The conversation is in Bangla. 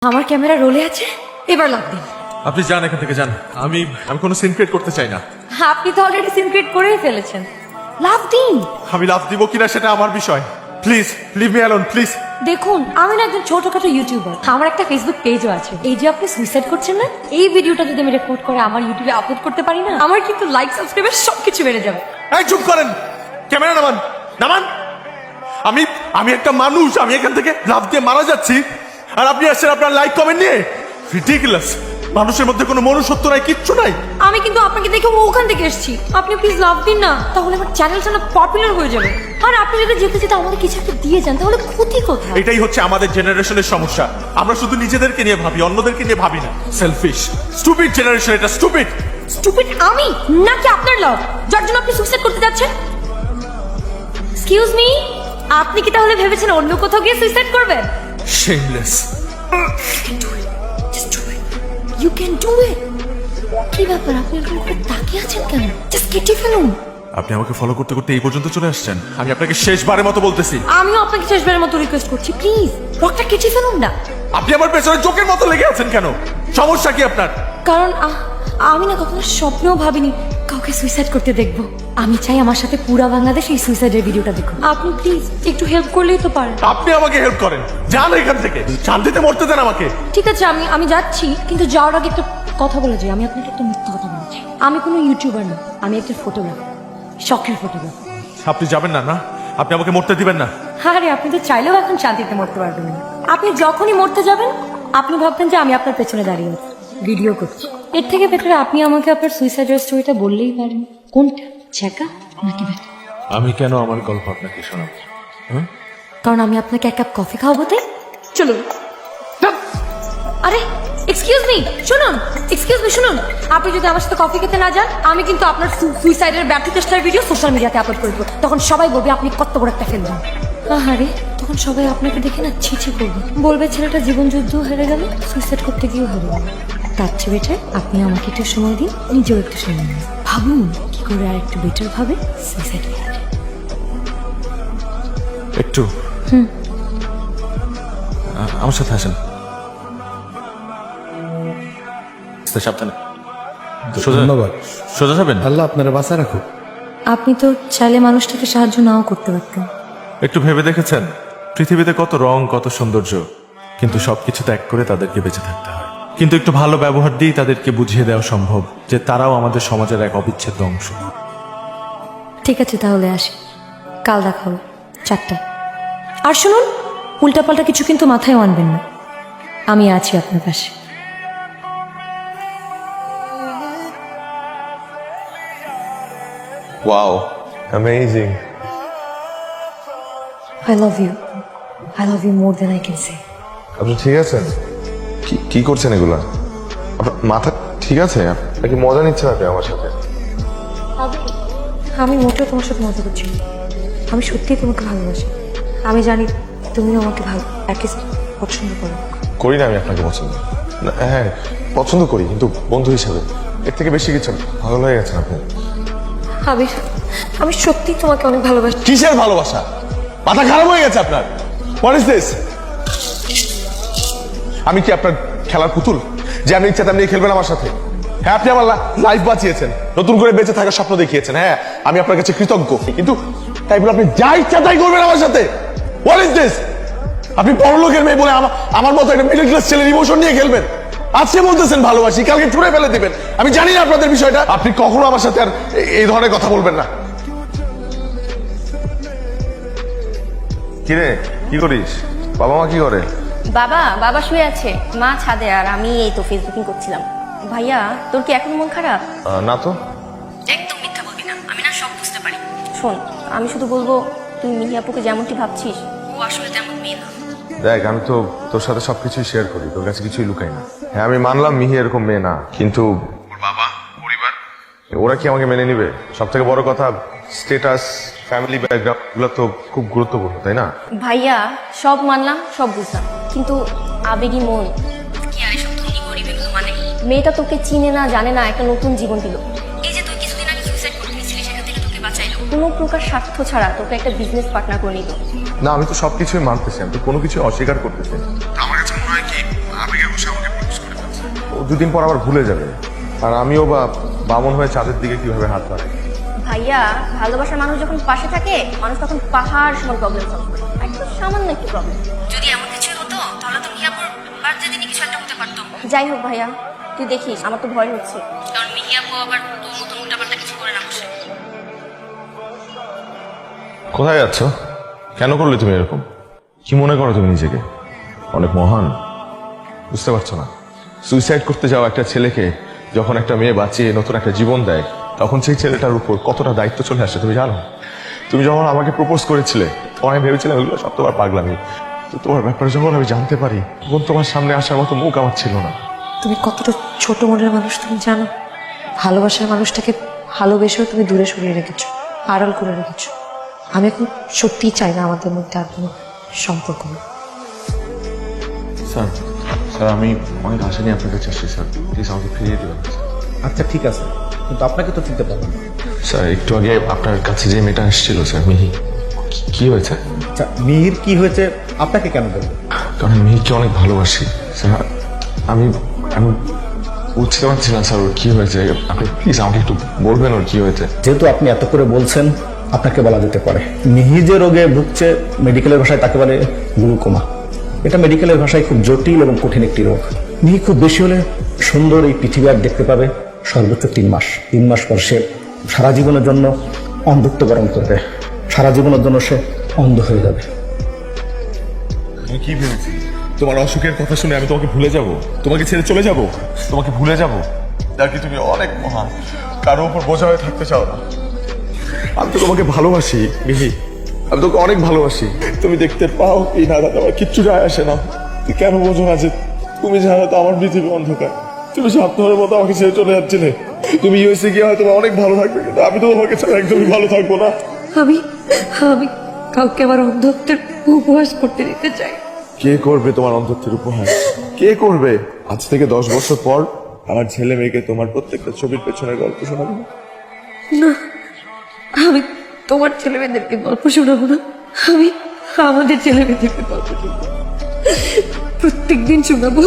আমার ক্যামেরা রোলে আছে, এবার লাভ দিন। আপনি যান এখান থেকে যান। আমি কোনো সিন ক্রিয়েট করতে চাই না। আপনি তো অলরেডি সিন ক্রিয়েট করেই ফেলেছেন, লাভ দিন। আমি লাভ দিব কিনা সেটা আমার বিষয়। Please leave me alone please. দেখুন, আমি না একজন ছোটখাটো ইউটিউবার, আমার একটা ফেসবুক পেজও আছে। এই যে আপনি সুইসাইড করছেন না, এই ভিডিওটা যদি আমি রেকর্ড করে আমার ইউটিউবে আপলোড করতে পারি না, আমার কিন্তু লাইক সাবস্ক্রাইবার সবকিছু বেড়ে যাবে। এই চুপ করেন, ক্যামেরা নামান নামান। আমি একটা মানুষ, আমি এখান থেকে লাভ দিয়ে মারা যাচ্ছি আর আপনি আসছেন আপনার লাইক কমেন্ট নিয়ে। রিডিকুলাস। মানুষের মধ্যে কোনো মনুষ্যত্ব নাই, কিচ্ছু নাই। আমি কিন্তু আপনাকে দেখে ওখান থেকে এসেছি, আপনি প্লিজ লাভ দিন না, তাহলে আমার চ্যানেলটা না পপুলার হয়ে যাবে। আর আপনি যদি যেতে যেতে আমাদের কিছু একটা দিয়ে যান তাহলে ক্ষতি কোথায়? এটাই হচ্ছে আমাদের জেনারেশনের সমস্যা। আমরা শুধু নিজেদেরকে নিয়ে ভাবি, অন্যদেরকে নিয়ে ভাবি না। সেলফিশ, স্টুপিড জেনারেশন এটা, স্টুপিড। স্টুপিড আমি নাকি আপনার লাভ, যার জন্য আপনি সুইসাইড করতে যাচ্ছেন? এক্সকিউজ মি, আপনি কি তাহলে ভেবেছেন অন্য কোথাও গিয়ে সুইসাইড করবেন? Shameless. You can do it. কি ব্যাপার, আপনি এরকম করে তাকিয়ে আছেন কেন? জাস্ট কেটে ফেলুন। আপনি আমাকে ফলো করতে করতে এই পর্যন্ত চলে আসছেন। আমি আপনাকে শেষবারের মতো বলতেছি, আমিও আপনাকে শেষবারের মতো রিকোয়েস্ট করছি, প্লিজ রকটা কেটে ফেলুন না। আপনি আমার পেছনে জোকের মতো লেগে আছেন কেন? সমস্যা কি আপনার? কারণ আমি না কখনো স্বপ্নেও ভাবিনি কাউকে সুইসাইড করতে দেখবো। আমি চাই আমার সাথে পুরা বাংলাদেশ এই সুইসাইডের ভিডিওটা দেখুন। আপনি প্লিজ একটু হেল্প করলেই তো পারেন। আপনি আমাকে হেল্প করেন, যান এখান থেকে, শান্তিতে মরতে দেন আমাকে। ঠিক আছে, আমি যাচ্ছি, কিন্তু যাওয়ার আগে একটা কথা বলে যাই। আমি আপনাকে একটা মিথ্যা কথা বলছি, আমি কোনো ইউটিউবার না, আমি একটা ফটোগ্রাফার, শখের ফটোগ্রাফার। আপনি যাবেন না? না, আপনি আমাকে মরতে দিবেন না। আরে আপনি তো চাইলেও এখন শান্তিতে মরতে পারবেন না। আপনি যখনই মরতে যাবেন আপনি ভাববেন যে আমি আপনার পেছনে দাঁড়িয়ে আছি, ভিডিও করছি। এর থেকে বেটার আপনি আমাকে আপনার সুইসাইডের স্টোরিটা বললেই পারেন। কোনটা, ছ্যাঁকা নাকি ব্যাটা? আমি কেন আমার গল্প আপনাকে শোনাবো? কারণ আমি আপনাকে এক কাপ কফি খাওয়াবো তাই। চলুন। আরে এক্সকিউজ মি, শুনুন, এক্সকিউজ মি শুনুন। আপনি যদি আমার সাথে কফি খেতে না যান, আমি কিন্তু আপনার সুইসাইডের ব্যর্থ চেষ্টার ভিডিও সোশ্যাল মিডিয়াতে আপলোড করে দেবো। তখন সবাই বলবে আপনি কত বড় একটা ফেলবেন। আরে তখন সবাই আপনাকে দেখে না ছি করবে, বলবে ছেলেটা জীবন যুদ্ধ হেরে গেল, সুইসাইড করতে গিয়েও হেরে গেল। তার চেয়ে বেটার আপনি আমাকে একটু সময় দিন, নিজেও একটু সময় দিন, ভাবুন কি করে আর একটু বেটার ভাবে সুইসাইড করা যায়। একটু আমার সাথে আসেন। সাবধানে। ধন্যবাদ। সোজা যাবেন? আল্লাহ আপনারা বাঁচা রাখুক। আপনি তো চাইলে মানুষটাকে সাহায্য নাও করতে পারতেন। একটু ভেবে দেখেছেন পৃথিবীতে কত রং, কত সৌন্দর্য, কিন্তু সবকিছু ত্যাগ করে তাদেরকে বেঁচে থাকতে হয়। কিন্তু একটু ভালো ব্যবহার দিয়েই তাদেরকে বুঝিয়ে দেওয়া সম্ভব যে তারাও আমাদের সমাজের এক অবিচ্ছেদ্য অংশ। ঠিক আছে তাহলে আসি, কাল দেখা হবে 4টায়। আর শুনুন, উল্টাপাল্টা কিছু কিন্তু মাথায় আনবেন না, আমি আছি আপনার পাশে। Wow, amazing. I love you. I love you more than I can say. আপনি ঠিক আছেন? কি করছেন এগুলা? আপনার মাথা ঠিক আছে? নাকি মজা নিচ্ছেন আপনি আমার সাথে? আমি মোটেও তোমার সাথে মজা করছি না, আমি সত্যিই তোমাকে ভালোবাসি। আমি জানি তুমিও আমাকে ভালো অ্যাটলিস্ট পছন্দ করো। করি না আমি আপনাকে পছন্দ? না, হ্যাঁ পছন্দ করি, কিন্তু বন্ধু হিসেবে। এর থেকে বেশি কিছু না। ভালো হয়ে গেছেন আপনি। আবির, আমি সত্যিই তোমাকে অনেক ভালোবাসি। কিসের ভালোবাসা? মাথা খারাপ হয়ে গেছে আপনার? What is this? আমি কি আপনার খেলার পুতুল যে আমি ইচ্ছা তেমনি খেলবেন আমার সাথে? হ্যাঁ, আপনি আমার লাইফ বাঁচিয়েছেন, নতুন করে বেঁচে থাকার স্বপ্ন দেখিয়েছেন। হ্যাঁ, আমি আপনার কাছে কৃতজ্ঞ, কিন্তু তাই বলে আপনি যা ইচ্ছা তাই করবেন আমার সাথে? What is this? আপনি বড় লোকের মেয়ে বলে আমার মতো একটা মিডল ক্লাস ছেলের ইমোশন নিয়ে খেলবেন? আজকে বলতেছেন ভালোবাসি, কালকে ছুঁড়ে ফেলে দিবেন। আমি জানি না আপনাদের বিষয়টা। আপনি কখনো আমার সাথে আর এই ধরনের কথা বলবেন না। কিরে, কি করিস? বাবা মা কি করে? বাবা শুয়ে আছে, মা ছাদে, আর আমি এই তো ফেসবুকিং করছিলাম। ভাইয়া, তোর কি এখন মন খারাপ? না তো। একদম মিথ্যা বলবি না, আমি না সব বুঝতে পারি। শোন, আমি শুধু বলবো তুই মিহি আপুকে যেমনটি ভাবছিস ও আসলে তেমন মেয়ে না। দেখ, আমি তো তোর সাথে সবকিছুই শেয়ার করি, তোর কাছে কিছুই লুকাই না। হ্যাঁ, আমি মানলাম মিহি এরকম মেয়ে না, কিন্তু ওর বাবা, পরিবার, ওরা কি আমাকে মেনে নিবে? সব থেকে বড় কথা, স্টেটাস, ফ্যামিলি ব্যাকগ্রাউন্ড এগুলো তো খুব গুরুত্বপূর্ণ, তাই না? ভাইয়া, সব মানলাম, সব বুঝলাম, কিন্তু আবেগী মন কি আর এসব ধনী গরিব এগুলো মানে? মেয়েটা তোকে চিনে না, জানে না, একটা নতুন জীবন দিল। এই যে তুই কিছুদিন আগে সুইসাইড করতে গেছিলি, সেখান থেকে তোকে বাঁচাইলো কোনো প্রকার স্বার্থ ছাড়া, তোকে একটা বিজনেস পার্টনার করে নিল। না, আমি তো সবকিছুই মানতেছি, আমি তো কোনো কিছু অস্বীকার করতেছি না। আমার কাছে মনে হয় কি, আবেগে দুদিন পর আবার ভুলে যাবে। আর আমিও বা বামন হয়ে চাঁদের দিকে কিভাবে হাত বাড়াই। ভাইয়া ভালোবাসার মানুষ যখন পাশে থাকে মানুষ তখন পাহাড় সমান প্রবলেম সলভ করে, একটু সামান্য একটু প্রবলেম যদি এমন কিছু হতো তাহলে তো মিহিয়াপুর বার্থডে দিনে কিছু একটা হতে পারতো। যাই হোক ভাইয়া, তুই দেখিস, আমার তো ভয় হচ্ছে, কারণ মিহিয়াপু আবার তোর মতন উল্টাপাল্টা কিছু করে না বসে। কোথায় যাচ্ছ? কেন করলে তুমি এরকম? কি মনে করো তুমি নিজেকে অনেক মহান? বুঝতে পারছো না, সুইসাইড করতে যাওয়া একটা ছেলেকে যখন একটা মেয়ে বাঁচিয়ে নতুন একটা জীবন দেয়, তখন সেই ছেলেটার উপর কতটা দায়িত্ব চলে আসে তুমি জানো? তুমি যখন আমাকে প্রপোজ করেছিলে তখন আমি ভেবেছিলাম এগুলো সব তোমার পাগলামি, তো তোমার ব্যাপারে যখন আমি জানতে পারি তখন তোমার সামনে আসার মতো মুখ আমার ছিল না। তুমি কতটা ছোট মনের মানুষ তুমি জানো? ভালোবাসার মানুষটাকে ভালোবেসেও তুমি দূরে সরিয়ে রেখেছো, আড়াল করে রেখেছো। আমি এখন সত্যিই চাই না আমাদের মধ্যে আর কোনো সম্পর্ক নেই। স্যার স্যার আমি অনেক আশা নিয়ে আপনার কাছে আসছি স্যার, প্লিজ আমাকে ফিরিয়ে দেবেন। আচ্ছা ঠিক আছে, কিন্তু আপনাকে তো চিনতে পারবেন না। স্যার একটু আগে আপনার কাছে যে মেয়েটা এসেছিল স্যার, মিহি, কি হয়েছে? আচ্ছা মিহির কি হয়েছে আপনাকে কেন বলবো? কারণ মিহিকে অনেক ভালোবাসি স্যার। আমি আমি বুঝতে পারছি না স্যার ওর কি হয়েছে, আপনি প্লিজ আমাকে একটু বলবেন ওর কি হয়েছে। যেহেতু আপনি এত করে বলছেন আপনাকে বলা যেতে পারে। মিহি যে রোগে ভুগছে মেডিকেলের ভাষায় তাকে বলে গ্লুকোমা। এটা মেডিকেলের ভাষায় খুব জটিল এবং কঠিন একটি রোগ। মিহি খুব বেশি হলে সুন্দর এই পৃথিবী আর দেখতে পাবে সর্বোচ্চ 3 মাস। 3 মাস পর সে সারা জীবনের জন্য অন্ধত্ব বরণ করবে, সারা জীবনের জন্য সে অন্ধ হয়ে যাবে। তুমি কি ভেবেছি তোমার অসুখের কথা শুনে আমি তোমাকে ভুলে যাব, তোমাকে ছেড়ে চলে যাব, তোমাকে ভুলে যাব? নাকি তুমি অনেক মহান, কারো উপর বোঝা হয়ে থাকতে চাও না? আমি তো তোমাকে ভালোবাসি মিহি, আমি তোকে অনেক ভালোবাসি। তুমি দেখতে পাও কি না দাদা আমার কিচ্ছু যায় আসে না। তুই কেন বোঝো না যে তুমি ছাড়া তো আমার পৃথিবী অন্ধকার? তুমি স্বপ্নের মতো আমাকে ছেড়ে চলে যাচ্ছিলে। তুমি ইউএসএ গিয়ে হয়তো অনেক ভালো থাকবে, কিন্তু আমি তো তোমাকে ছাড়া একদমই ভালো থাকবো না। আমি আমি কাউকে আমার অন্ধত্বের উপহাস করতে দিতে চাই। কে করবে তোমার অন্ধত্বের উপহার? কে করবে? আজ থেকে 10 বছর পর আমার ছেলে মেয়েকে তোমার প্রত্যেকটা ছবির পেছনের গল্প শোনাবো। না, আমি তোমার ছেলে মেয়েদেরকে গল্প শোনাবো না, আমি আমাদের ছেলে মেয়েদেরকে গল্প শোনাবো, প্রত্যেকদিন শোনাবো।